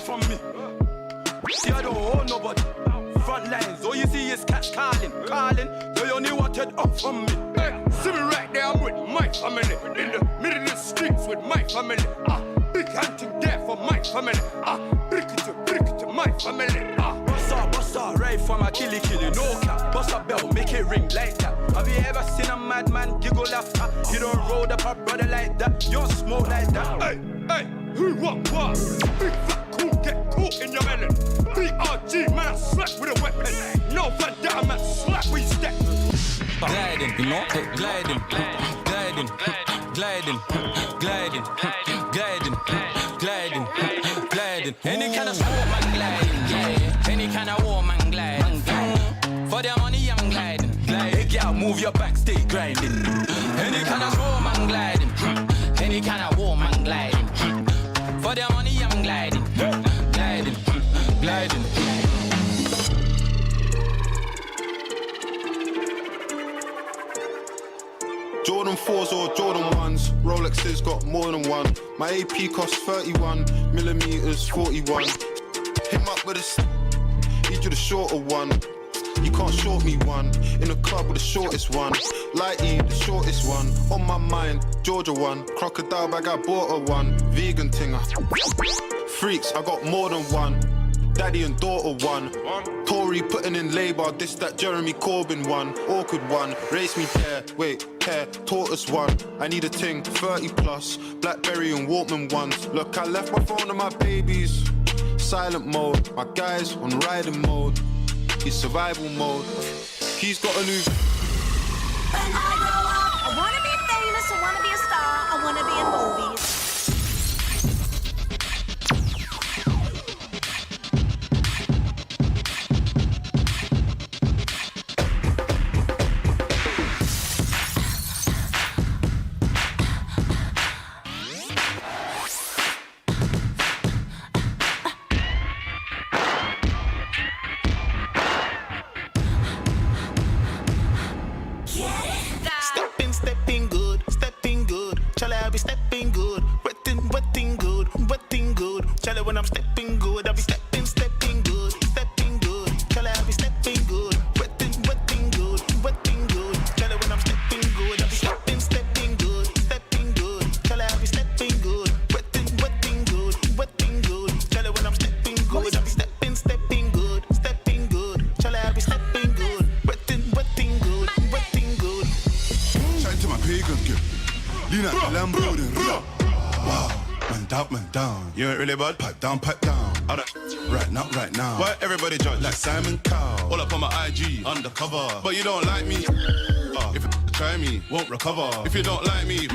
from me. See, I don't own nobody. Front lines, all you see is cats calling. They only wanted up from me. Hey, see me right there, I'm with my family. In the middle of the streets with my family. Big hunting there for my family. Brick it to my family. Bust up, right from a killy, no cap. Bust up bell, make it ring like that. Have you ever seen a madman giggle after? You don't roll up a brother like that. You don't smoke like that. Hey, who want what? Big fat cool, get caught in your melon. BRG, man, I slap with a weapon. No Van Damme, man, slap with your step. Gliding, you know, gliding, gliding, gliding, gliding, gliding, gliding, gliding. Any kind of sport, man, gliding, yeah. Any kind of war, man, gliding, gliding. For their money, I'm gliding, gliding. Hey, girl, move your back, stay grinding. Any kind of sport, man, gliding. Any kind of war, man, gliding. For their money, I'm gliding, gliding, gliding. Jordan 4s or Jordan 1s, Rolexes got more than one. My AP costs 31 millimeters, 41. Him up with a need you the shorter one. You can't short me one. In the club with the shortest one. Lighty, the shortest one. On my mind, Georgia one. Crocodile bag, I bought her one. Vegan tinger. Freaks, I got more than one. Daddy and daughter one. Tory putting in labour, this that Jeremy Corbyn one. Awkward one, race me hair, tortoise one. I need a ting, 30 plus, Blackberry and Walkman ones. Look, I left my phone and my babies. Silent mode, my guys on riding mode. He's survival mode. He's got a new. When I grow up, I wanna be famous, I wanna be a star, I wanna be in movies. When I'm stepping good, I'll be stepping good, stepping good. Tell her I'll be stepping good, wetting good, wetting good. Tell her when I'm stepping good, I'll be stepping good, stepping good. Tell her I'll be stepping good, wetting good, wetting good. Tell her when I'm stepping good, I'll be stepping good, stepping good. Tell her I'll be stepping good, wetting good, wetting good. Shout to my pagan girl, lean out the Lambo then wow. Man down. You ain't really bad. Pipe down. Right now. Why everybody judge like Simon Cowell? All up on my IG, undercover. But you don't like me. If you try me, won't recover. If you don't like me,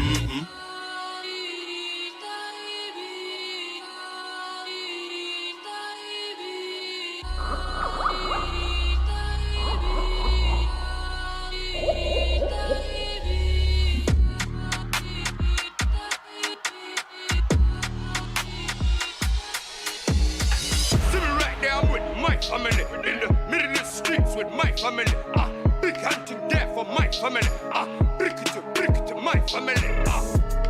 family. In the middle of the streets with my family. Big hunting there for my family. Brick it to my family.